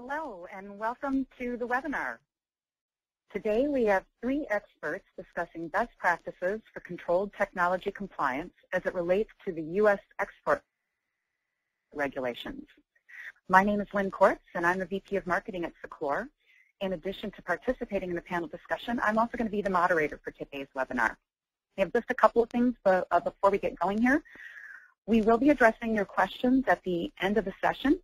Hello and welcome to the webinar. Today we have 3 experts discussing best practices for controlled technology compliance as it relates to the U.S. export regulations. My name is Lynn Kortz and I'm the VP of Marketing at Seclor. In addition to participating in the panel discussion, I'm also going to be the moderator for today's webinar. We have just a couple of things before we get going here. We will be addressing your questions at the end of the session.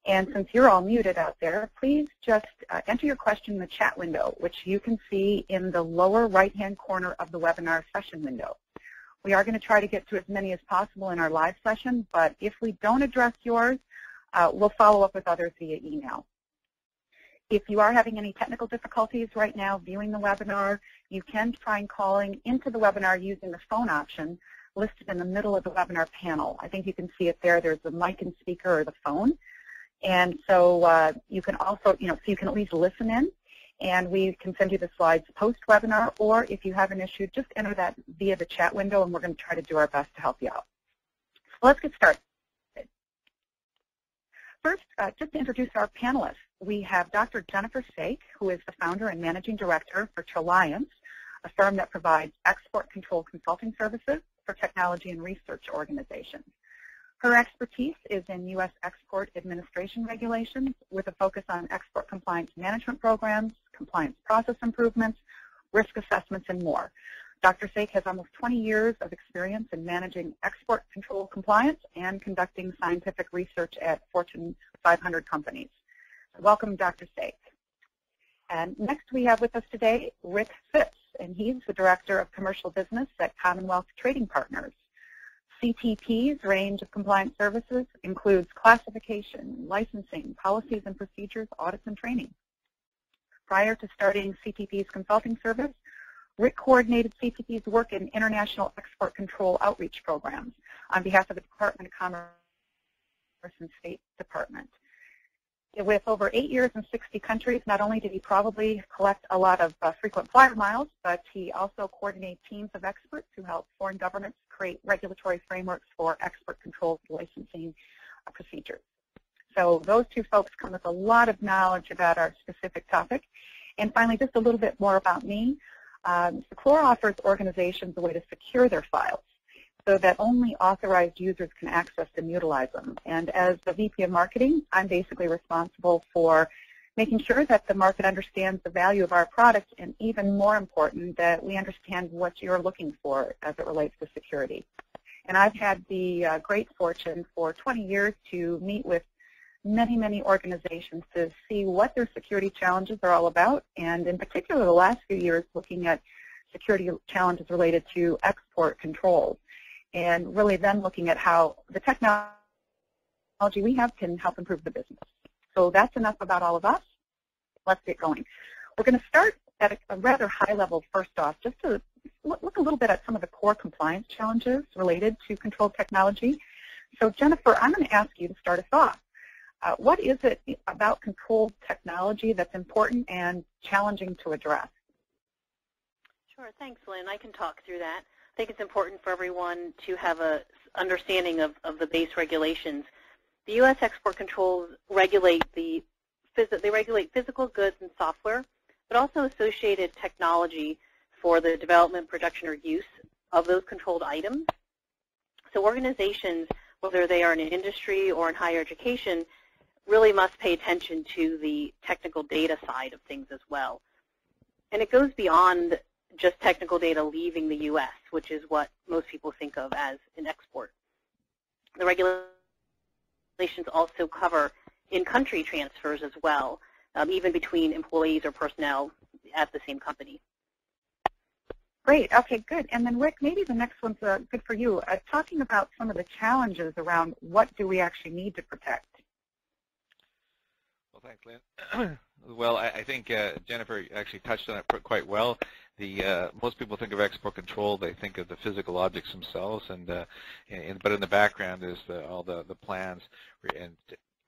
And since you're all muted out there, please just enter your question in the chat window, which you can see in the lower right-hand corner of the webinar session window. We are going to try to get to as many as possible in our live session, but if we don't address yours, we'll follow up with others via email. If you are having any technical difficulties right now viewing the webinar, you can try calling into the webinar using the phone option listed in the middle of the webinar panel. I think you can see it there. There's the mic and speaker or the phone. And so you can also, so you can at least listen in, and we can send you the slides post-webinar, or if you have an issue, just enter that via the chat window, and we're going to try to do our best to help you out. So let's get started. First, just to introduce our panelists, we have Dr. Jennifer Sake, who is the founder and managing director for Tralliance, a firm that provides export control consulting services for technology and research organizations. Her expertise is in U.S. export administration regulations with a focus on export compliance management programs, compliance process improvements, risk assessments, and more. Dr. Sake has almost 20 years of experience in managing export control compliance and conducting scientific research at Fortune 500 companies. Welcome, Dr. Sake. And next we have with us today Rick Phipps, and he's the Director of Commercial Business at Commonwealth Trading Partners. CTP's range of compliance services includes classification, licensing, policies and procedures, audits, and training. Prior to starting CTP's consulting service, Rick coordinated CTP's work in international export control outreach programs on behalf of the Department of Commerce and State Department. With over 8 years in 60 countries, not only did he probably collect a lot of frequent flyer miles, but he also coordinated teams of experts who help foreign governments create regulatory frameworks for export control licensing procedures. So those 2 folks come with a lot of knowledge about our specific topic. And finally, just a little bit more about me. Seclor offers organizations a way to secure their files so that only authorized users can access and utilize them. And as the VP of Marketing, I'm basically responsible for making sure that the market understands the value of our product, and even more important, that we understand what you're looking for as it relates to security. And I've had the great fortune for 20 years to meet with many, many organizations to see what their security challenges are all about, and in particular the last few years looking at security challenges related to export controls, and really then looking at how the technology we have can help improve the business. So that's enough about all of us. Let's get going. We're going to start at a rather high level first off, just to look a little bit at some of the core compliance challenges related to controlled technology. So Jennifer, I'm going to ask you to start us off. What is it about controlled technology that's important and challenging to address? Sure, thanks, Lynn. I can talk through that. I think it's important for everyone to have an understanding of the base regulations. The U.S. export controls regulate physical goods and software, but also associated technology for the development, production, or use of those controlled items. So organizations, whether they are in an industry or in higher education, really must pay attention to the technical data side of things as well. And it goes beyond just technical data leaving the U.S., which is what most people think of as an export. The regulations also cover in-country transfers as well, even between employees or personnel at the same company. Great. Okay, good. And then, Rick, maybe the next one's good for you. Talking about some of the challenges around what do we actually need to protect. Well, thanks, Lynn. Well, I think Jennifer actually touched on it quite well. Most people think of export control, they think of the physical objects themselves, but in the background is all the plans and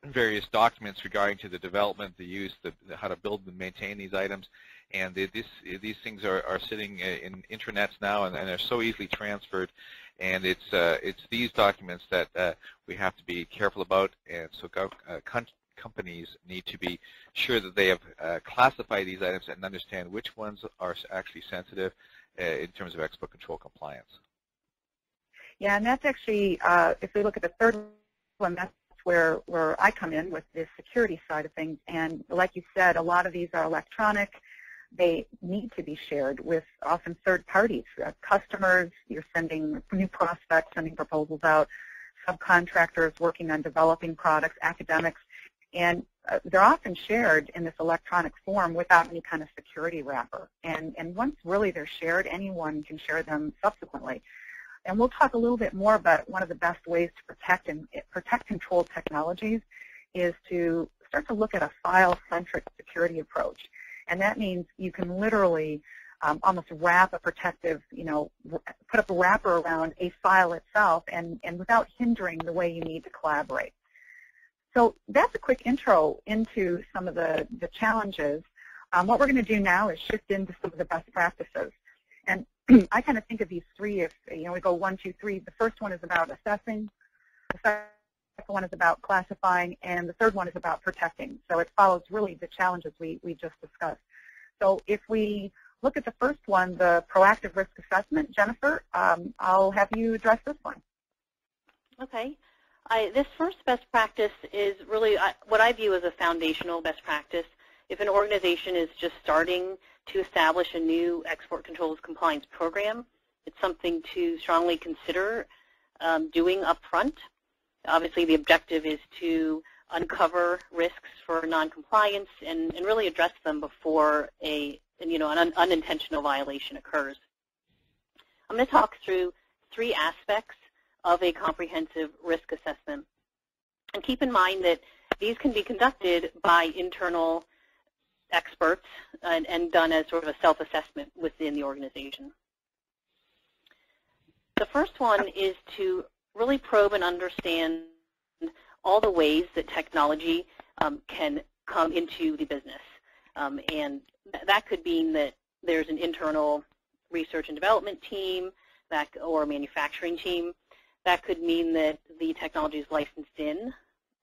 various documents regarding to the development, the use, how to build and maintain these items. And these things are sitting in intranets now, and they're so easily transferred. And it's these documents that we have to be careful about. And so companies need to be sure that they have classified these items and understand which ones are actually sensitive in terms of export control compliance. Yeah, and that's actually, if we look at the third one, that's where I come in with the security side of things. And like you said, a lot of these are electronic. They need to be shared with often third parties, customers. You're sending new prospects, sending proposals out, subcontractors working on developing products, academics, and they're often shared in this electronic form without any kind of security wrapper. And once really they're shared, anyone can share them subsequently. And we'll talk a little bit more about one of the best ways to protect controlled technologies is to start to look at a file-centric security approach. And that means you can literally almost wrap a protective, put up a wrapper around a file itself and without hindering the way you need to collaborate. So that's a quick intro into some of the challenges. What we're going to do now is shift into some of the best practices. And I kind of think of these three, if we go 1, 2, 3. The first one is about assessing, the second one is about classifying, and the third one is about protecting. So it follows really the challenges we just discussed. So if we look at the first one, the proactive risk assessment, Jennifer, I'll have you address this one. Okay. This first best practice is really what I view as a foundational best practice. If an organization is just starting to establish a new export controls compliance program, it's something to strongly consider doing up front. Obviously, the objective is to uncover risks for noncompliance and really address them before an unintentional violation occurs. I'm going to talk through 3 aspects of a comprehensive risk assessment. And keep in mind that these can be conducted by internal experts and done as sort of a self-assessment within the organization. The first one is to really probe and understand all the ways that technology can come into the business. And that could mean that there's an internal research and development team or a manufacturing team. That could mean that the technology is licensed in.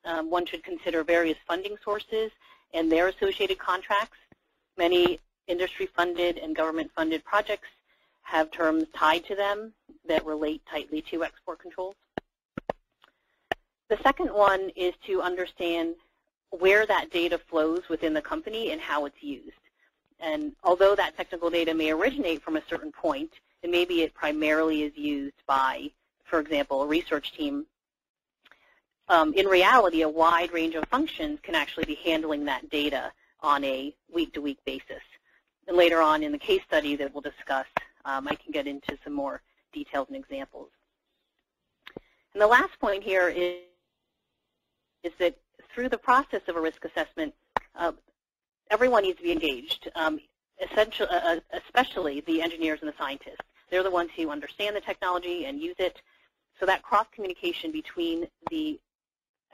One should consider various funding sources and their associated contracts. Many industry-funded and government-funded projects have terms tied to them that relate tightly to export controls. The second one is to understand where that data flows within the company and how it's used. And although that technical data may originate from a certain point, and maybe it primarily is used by, for example, a research team, in reality, a wide range of functions can actually be handling that data on a week-to-week basis. And later on in the case study that we'll discuss, I can get into some more details and examples. And the last point here is that through the process of a risk assessment, everyone needs to be engaged, especially the engineers and the scientists. They're the ones who understand the technology and use it. So that cross-communication between the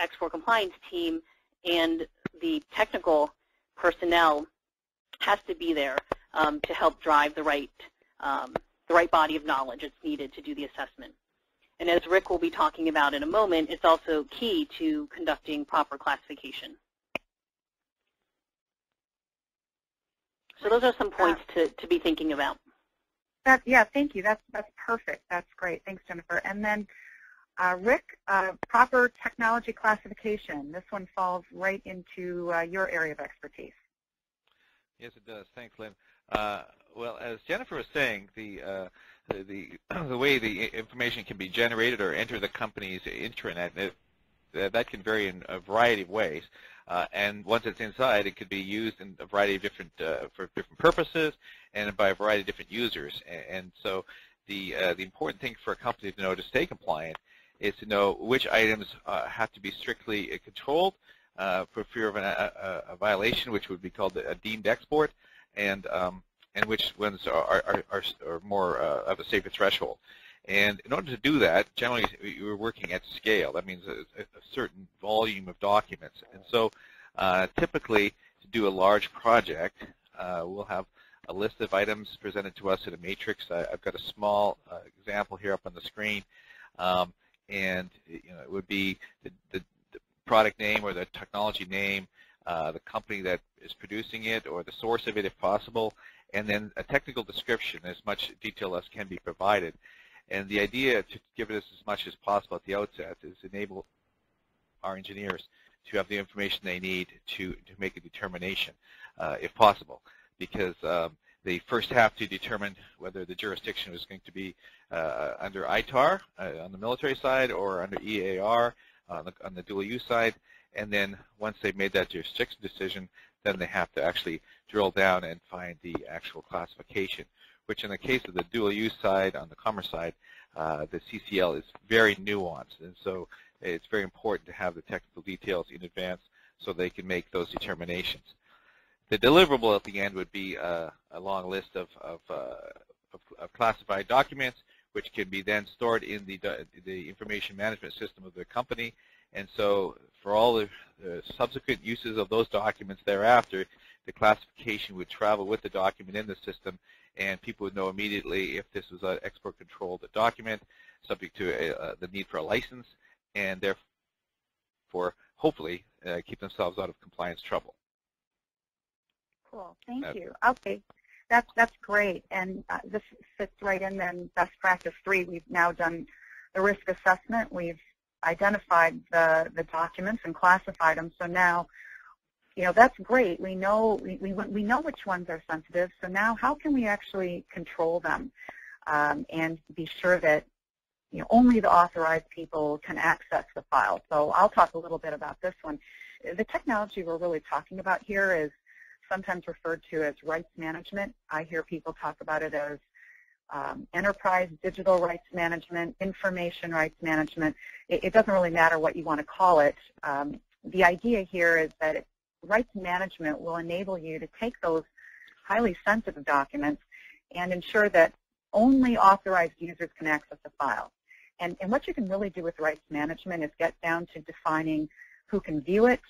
export compliance team and the technical personnel has to be there to help drive the right body of knowledge that's needed to do the assessment. And as Rick will be talking about in a moment, it's also key to conducting proper classification. So those are some points to be thinking about. Yeah, thank you. That's perfect. That's great. Thanks, Jennifer. And then Rick, proper technology classification. This one falls right into your area of expertise. Yes, it does. Thanks, Lynn. Well, as Jennifer was saying, the way the information can be generated or enter the company's intranet, that can vary in a variety of ways. And once it's inside, it could be used in a variety of different for different purposes and by a variety of different users. And so the important thing for a company to know to stay compliant is to know which items have to be strictly controlled for fear of a violation, which would be called a deemed export, and which ones are more of a safer threshold. And in order to do that, generally we're working at scale. That means a certain volume of documents. And so typically to do a large project, we'll have a list of items presented to us in a matrix. I've got a small example here up on the screen. And it would be the product name or the technology name, the company that is producing it or the source of it if possible, and then a technical description, as much detail as can be provided. And the idea to give it as much as possible at the outset is enable our engineers to have the information they need to make a determination, if possible, because they first have to determine whether the jurisdiction is going to be under ITAR on the military side or under EAR on the dual use side, and then once they've made that jurisdiction decision, then they have to actually drill down and find the actual classification, which in the case of the dual use side, on the commerce side, the CCL is very nuanced, and so it's very important to have the technical details in advance so they can make those determinations. The deliverable at the end would be a long list of classified documents, which can be then stored in the information management system of the company. And so for all the subsequent uses of those documents thereafter, the classification would travel with the document in the system, and people would know immediately if this was an export-controlled document subject to the need for a license, and therefore, hopefully, keep themselves out of compliance trouble. Cool. Thank you. Okay. That's great. And this fits right in then best practice 3. We've now done the risk assessment. We've identified the documents and classified them. So now, that's great. We know we know which ones are sensitive. So now how can we actually control them and be sure that only the authorized people can access the file? So I'll talk a little bit about this one. The technology we're really talking about here is sometimes referred to as rights management. I hear people talk about it as enterprise digital rights management, information rights management. It doesn't really matter what you want to call it. The idea here is that rights management will enable you to take those highly sensitive documents and ensure that only authorized users can access the file. And what you can really do with rights management is get down to defining who can view it,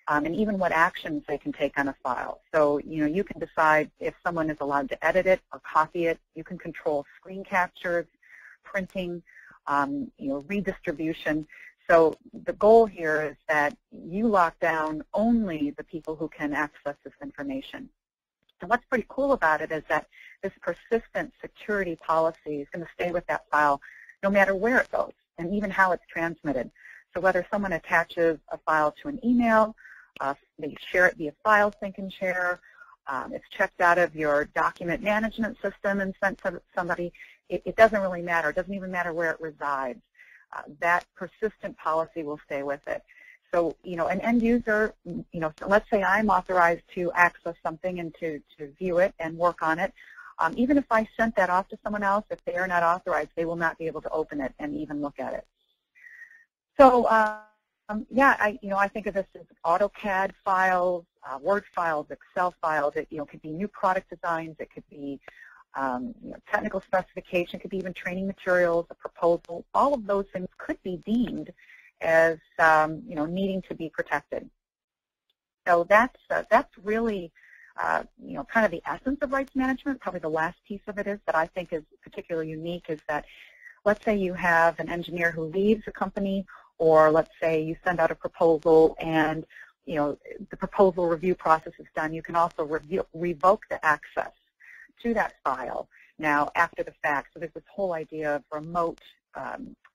and even what actions they can take on a file. So, you can decide if someone is allowed to edit it or copy it. You can control screen captures, printing, redistribution. So the goal here is that you lock down only the people who can access this information. And what's pretty cool about it is that this persistent security policy is going to stay with that file no matter where it goes and even how it's transmitted. So whether someone attaches a file to an email, they share it via file sync and share, it's checked out of your document management system and sent to somebody, it doesn't really matter. It doesn't even matter where it resides. That persistent policy will stay with it. So, an end user, so let's say I'm authorized to access something and to view it and work on it. Even if I sent that off to someone else, if they are not authorized, they will not be able to open it and even look at it. So, yeah, I think of this as AutoCAD files, Word files, Excel files. It, could be new product designs. It could be, technical specification. It could be even training materials, a proposal. All of those things could be deemed as, needing to be protected. So that's really, kind of the essence of rights management. Probably the last piece of it is that I think is particularly unique is that, let's say you have an engineer who leaves a company, or let's say you send out a proposal and, the proposal review process is done. You can also revoke the access to that file now after the fact. So there's this whole idea of remote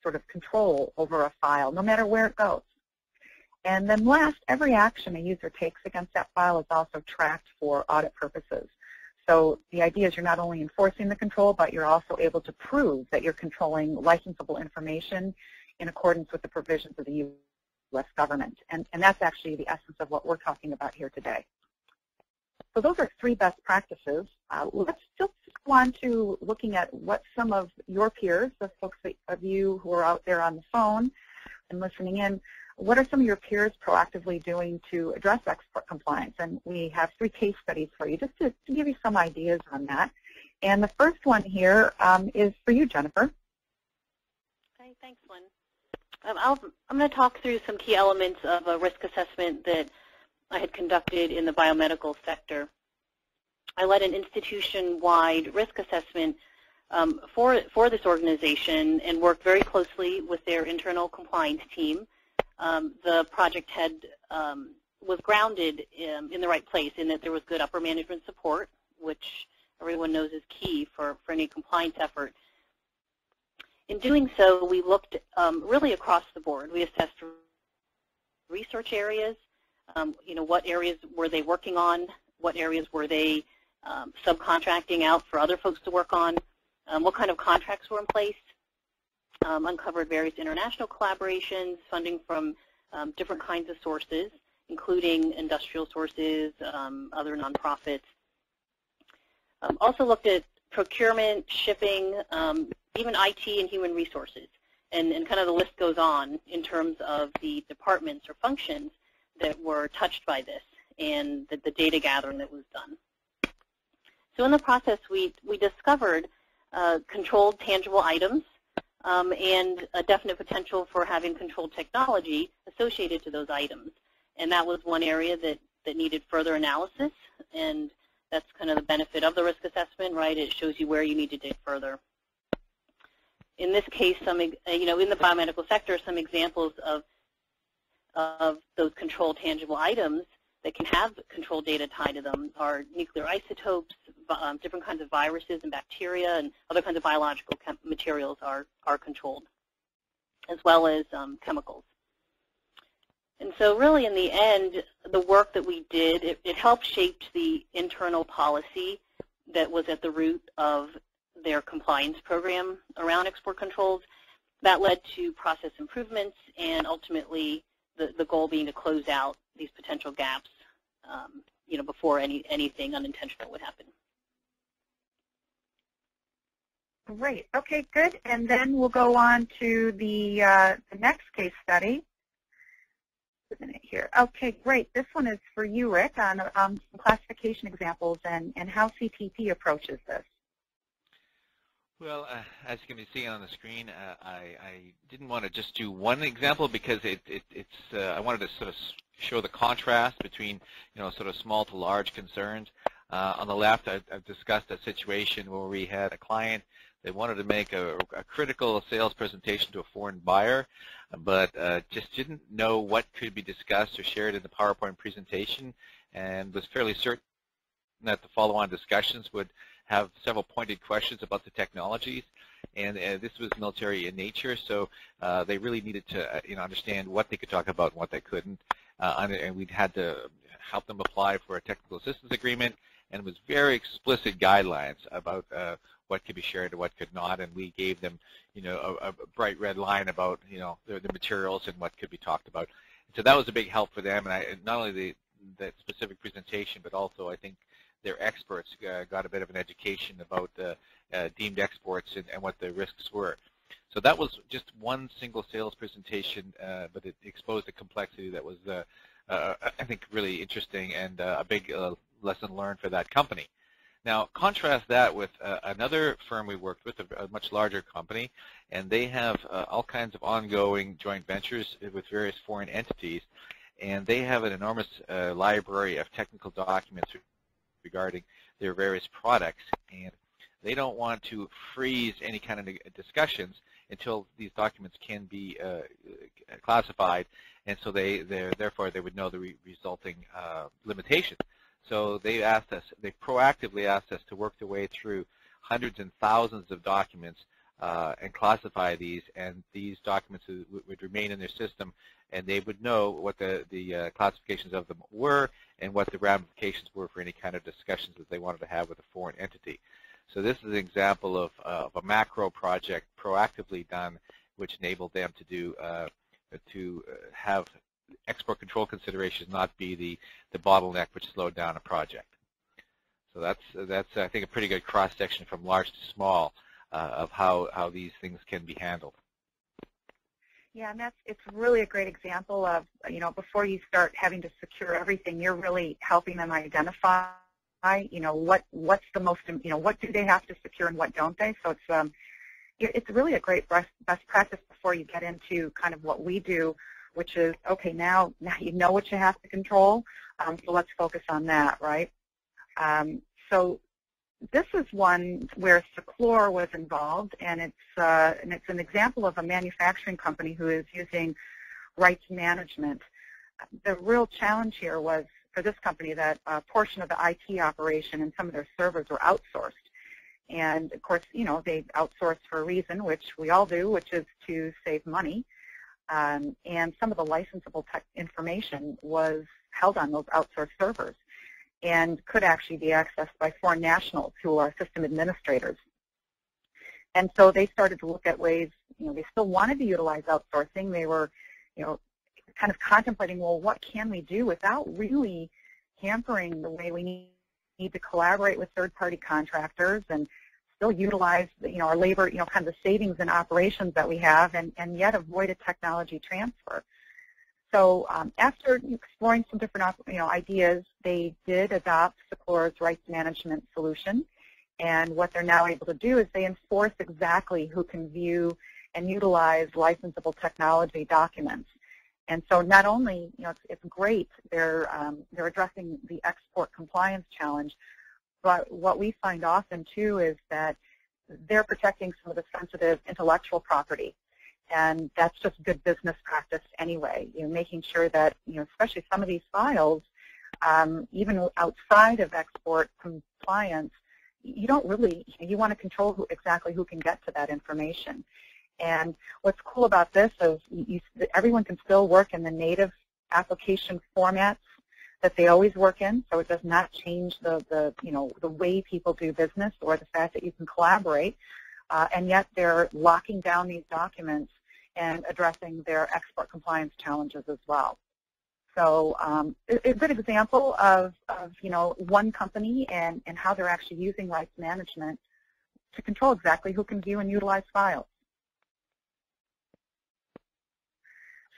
sort of control over a file, no matter where it goes. And then last, every action a user takes against that file is also tracked for audit purposes. So the idea is you're not only enforcing the control, but you're also able to prove that you're controlling licensable information in accordance with the provisions of the U.S. government. And that's actually the essence of what we're talking about here today. So those are 3 best practices. Let's just go on to looking at what some of your peers, the folks of you who are out there on the phone and listening in, what are some of your peers proactively doing to address export compliance? And we have 3 case studies for you, just to give you some ideas on that. And the first one here is for you, Jennifer. Okay, thanks, Lynn. I'm going to talk through some key elements of a risk assessment that I had conducted in the biomedical sector. I led an institution-wide risk assessment for this organization and worked very closely with their internal compliance team the project had was grounded in the right place, in that there was good upper management support, which everyone knows is key for any compliance effort. In doing so, we looked really across the board. We assessed research areas, what areas were they working on, what areas were they subcontracting out for other folks to work on, what kind of contracts were in place, uncovered various international collaborations, funding from different kinds of sources, including industrial sources, other nonprofits. Also looked at procurement, shipping, even IT and human resources. And kind of the list goes on in terms of the departments or functions that were touched by this and the data gathering that was done. So in the process, we discovered controlled tangible items and a definite potential for having controlled technology associated to those items. And that was one area that needed further analysis, and that's kind of the benefit of the risk assessment, right? It shows you where you need to dig further. In this case, in the biomedical sector, some examples of those controlled tangible items that can have controlled data tied to them are nuclear isotopes, different kinds of viruses and bacteria, and other kinds of biological materials are controlled, as well as chemicals. And so really in the end, the work that we did, it helped shape the internal policy that was at the root of their compliance program around export controls. That led to process improvements and ultimately the goal being to close out these potential gaps before anything unintentional would happen. Great. Okay, good. And then we'll go on to the next case study. A minute here. Okay, great. This one is for you, Rick, on some classification examples and how CTP approaches this. Well, as you can be seeing on the screen, I didn't want to just do one example because I wanted to sort of show the contrast between sort of small to large concerns. On the left, I've discussed a situation where we had a client that wanted to make a critical sales presentation to a foreign buyer, but just didn't know what could be discussed or shared in the PowerPoint presentation, and was fairly certain that the follow-on discussions would have several pointed questions about the technologies, and this was military in nature, so they really needed to understand what they could talk about and what they couldn't, and we'd had to help them apply for a technical assistance agreement, and it was very explicit guidelines about what could be shared and what could not, and we gave them a bright red line about the materials and what could be talked about. So that was a big help for them, and not only the specific presentation, but also I think their experts got a bit of an education about deemed exports and what the risks were. So that was just one single sales presentation, but it exposed a complexity that was, I think, really interesting and a big lesson learned for that company. Now, contrast that with another firm we worked with, a much larger company, and they have all kinds of ongoing joint ventures with various foreign entities, and they have an enormous library of technical documents regarding their various products, and they don't want to freeze any kind of discussions until these documents can be classified, and so therefore they would know the resulting limitations. So they proactively asked us to work their way through hundreds and thousands of documents and classify these, and these documents would remain in their system, and they would know what the classifications of them were and what the ramifications were for any kind of discussions that they wanted to have with a foreign entity. So this is an example of a macro project proactively done, which enabled them to have export control considerations not be the bottleneck which slowed down a project. So that's I think a pretty good cross section from large to small of how these things can be handled. Yeah, and it's really a great example of before you start having to secure everything, you're really helping them identify what's the most what do they have to secure and what don't they. So it's really a great best practice before you get into kind of what we do, which is okay, now you know what you have to control, so let's focus on that, right? So this is one where Seclor was involved, and it's an example of a manufacturing company who is using rights management. The real challenge here was for this company that a portion of the IT operation and some of their servers were outsourced. And of course, you know, they outsource for a reason, which we all do, which is to save money. And some of the licensable tech information was held on those outsourced servers and could actually be accessed by foreign nationals who are system administrators. And so they started to look at ways, you know, they still wanted to utilize outsourcing. They were, you know, kind of contemplating, well, what can we do without really hampering the way we need to collaborate with third-party contractors and still utilize, you know, our labor, you know, kind of the savings and operations that we have, and yet avoid a technology transfer. So after exploring some different, you know, ideas, they did adopt Seclora's rights management solution. And what they're now able to do is they enforce exactly who can view and utilize licensable technology documents. And so not only, you know, it's great, they're addressing the export compliance challenge, but what we find often too is that they're protecting some of the sensitive intellectual property. And that's just good business practice anyway, you know, making sure that, you know, especially some of these files, even outside of export compliance, you don't really, you want to control exactly who can get to that information. And what's cool about this is everyone can still work in the native application formats that they always work in, so it does not change the you know, the way people do business or the fact that you can collaborate, and yet they're locking down these documents and addressing their export compliance challenges as well. So a good example of you know, one company and how they're actually using rights management to control exactly who can view and utilize files.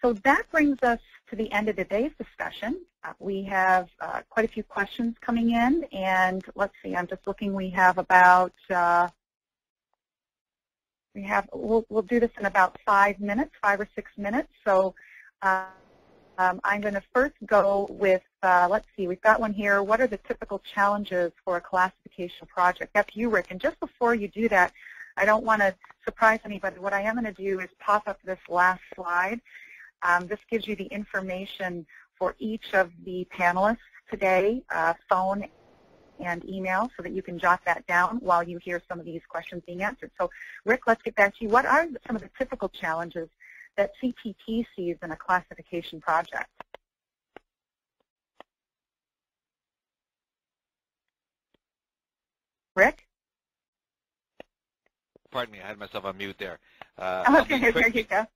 So that brings us to the end of today's discussion. We have quite a few questions coming in, and let's see, I'm just looking, we have about, we'll do this in about 5 minutes, 5 or 6 minutes. So I'm going to first go with, let's see, we've got one here. What are the typical challenges for a classification project? That's you, Rick. And just before you do that, I don't want to surprise anybody. What I am going to do is pop up this last slide. This gives you the information for each of the panelists today, phone and email, so that you can jot that down while you hear some of these questions being answered. So, Rick, let's get back to you. What are some of the typical challenges that CTT sees in a classification project? Rick? Pardon me, I had myself on mute there. Okay, there you go.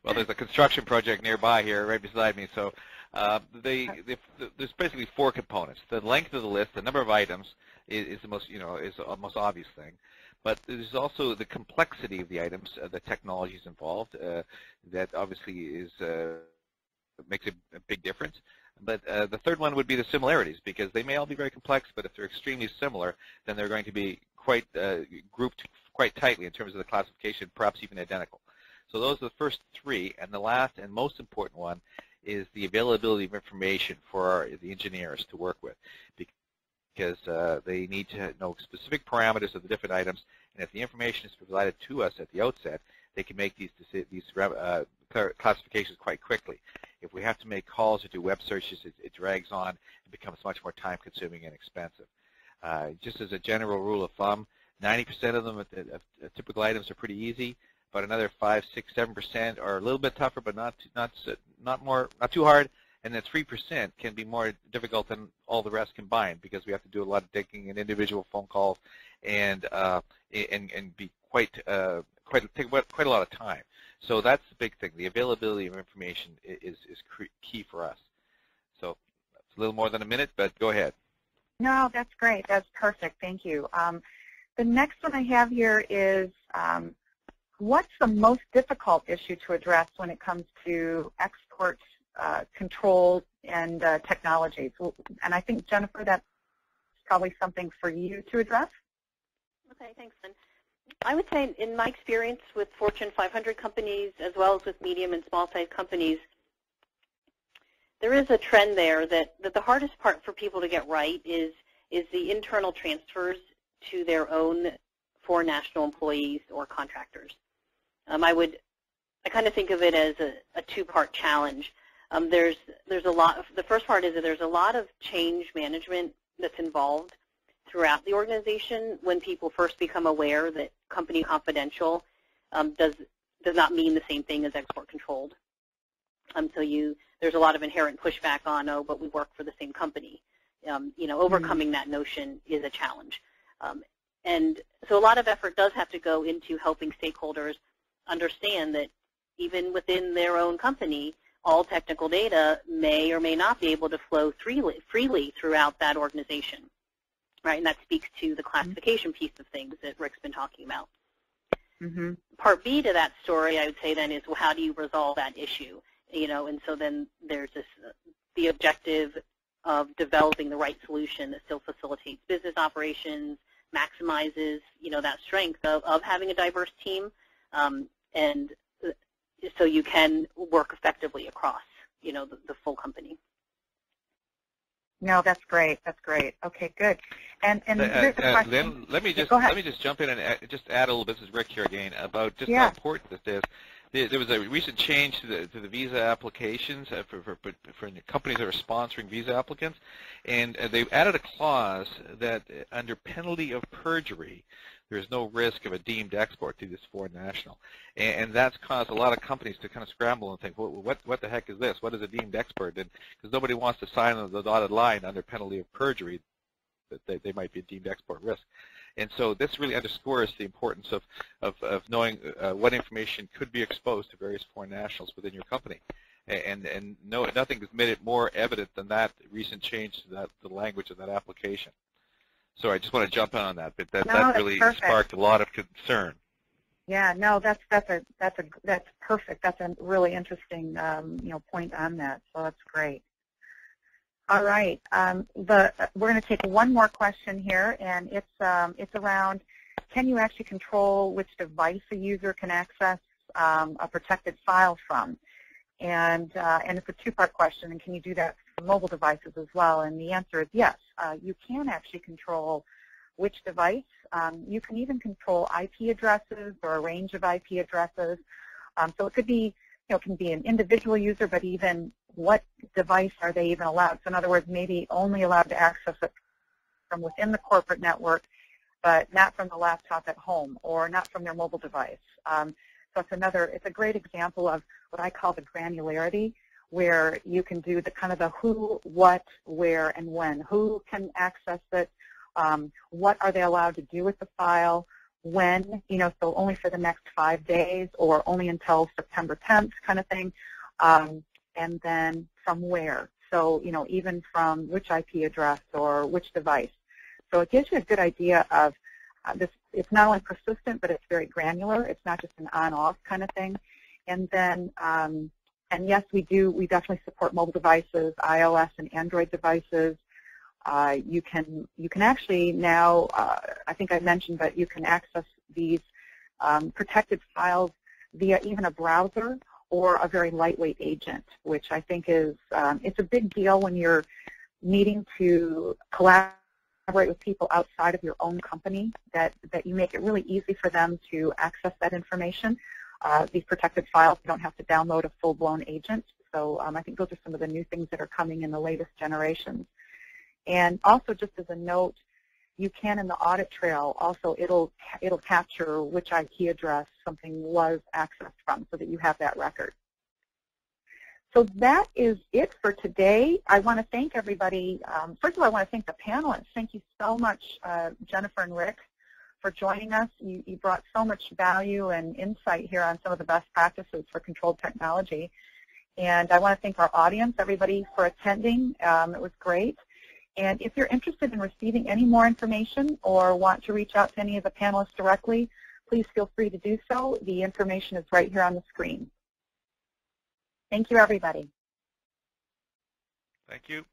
Well, there's a construction project nearby here, right beside me. So there's basically 4 components. The length of the list, the number of items, is the most, you know, is the most obvious thing. But there's also the complexity of the items, the technologies involved. That obviously is makes a big difference. But the third one would be the similarities, because they may all be very complex, but if they're extremely similar, then they're going to be quite grouped quite tightly in terms of the classification, perhaps even identical. So those are the first 3, and the last and most important one is the availability of information for the engineers to work with, because they need to know specific parameters of the different items, and if the information is provided to us at the outset, they can make these classifications quite quickly. If we have to make calls or do web searches, it drags on and becomes much more time-consuming and expensive. Just as a general rule of thumb, 90% of them, typical items, are pretty easy. But another 5, 6, 7% are a little bit tougher, but not too hard. And then 3% can be more difficult than all the rest combined, because we have to do a lot of digging and individual phone calls, and be take quite a lot of time. So that's the big thing. The availability of information is key for us. So it's a little more than a minute, but go ahead. No, that's great. That's perfect. Thank you. The next one I have here is, what's the most difficult issue to address when it comes to export control and technologies? And I think, Jennifer, that's probably something for you to address. Okay, thanks, Lynn. I would say, in my experience with Fortune 500 companies, as well as with medium and small-sized companies, there is a trend there that the hardest part for people to get right is the internal transfers to their own foreign national employees or contractors. I would I kind of think of it as a two-part challenge. There's a lot. The first part is that there's a lot of change management that's involved throughout the organization when people first become aware that company confidential does not mean the same thing as export controlled. So there's a lot of inherent pushback on, oh, but we work for the same company. Overcoming that notion is a challenge. And so a lot of effort does have to go into helping stakeholders understand that even within their own company, all technical data may or may not be able to flow freely throughout that organization, right? And that speaks to the classification piece of things that Rick's been talking about. Mm-hmm. Part B to that story, I would say then, is, well, how do you resolve that issue? And so then there's the objective of developing the right solution that still facilitates business operations, maximizes, that strength of having a diverse team, and so you can work effectively across, the full company. No, that's great. That's great. Okay, good. And here's the question. Lynn, let me just jump in and just add a little bit. This is Rick here again about just how important this is. There was a recent change to the visa applications for companies that are sponsoring visa applicants, and they've added a clause that under penalty of perjury, there's no risk of a deemed export to this foreign national, and that's caused a lot of companies to kind of scramble and think, well, what the heck is this? What is a deemed export? And because nobody wants to sign on the dotted line under penalty of perjury that they might be a deemed export risk. And so this really underscores the importance of knowing what information could be exposed to various foreign nationals within your company. And nothing has made it more evident than that recent change to the language of that application. So I just want to jump in on that, but that really sparked a lot of concern. Yeah, no, that's perfect. That's a really interesting point on that. So that's great. All right, we're going to take one more question here, and it's around, can you actually control which device a user can access a protected file from? And it's a two-part question, and can you do that for mobile devices as well? And the answer is yes. You can actually control which device. You can even control IP addresses or a range of IP addresses. So it could be, it can be an individual user, but even what device are they even allowed? So in other words, maybe only allowed to access it from within the corporate network, but not from the laptop at home or not from their mobile device. So it's a great example of what I call the granularity, where you can do the kind of the who, what, where, and when. Who can access it? What are they allowed to do with the file? When, so only for the next 5 days or only until September 10th kind of thing. And then from where. So, even from which IP address or which device. So it gives you a good idea of this. It's not only persistent, but it's very granular. It's not just an on-off kind of thing. And then, and yes, we definitely support mobile devices, iOS and Android devices. You can actually now, I think I mentioned, but you can access these protected files via even a browser or a very lightweight agent, which I think is, it's a big deal when you're needing to collaborate with people outside of your own company, that you make it really easy for them to access that information. These protected files, you don't have to download a full-blown agent. So I think those are some of the new things that are coming in the latest generations. And also, just as a note, you can in the audit trail also it'll capture which IP address something was accessed from, so that you have that record. So that is it for today. I want to thank everybody. First of all, I want to thank the panelists. Thank you so much, Jennifer and Rick, for joining us. You brought so much value and insight here on some of the best practices for controlled technology. And I want to thank our audience, everybody, for attending. It was great. And if you're interested in receiving any more information or want to reach out to any of the panelists directly, please feel free to do so. The information is right here on the screen. Thank you, everybody. Thank you.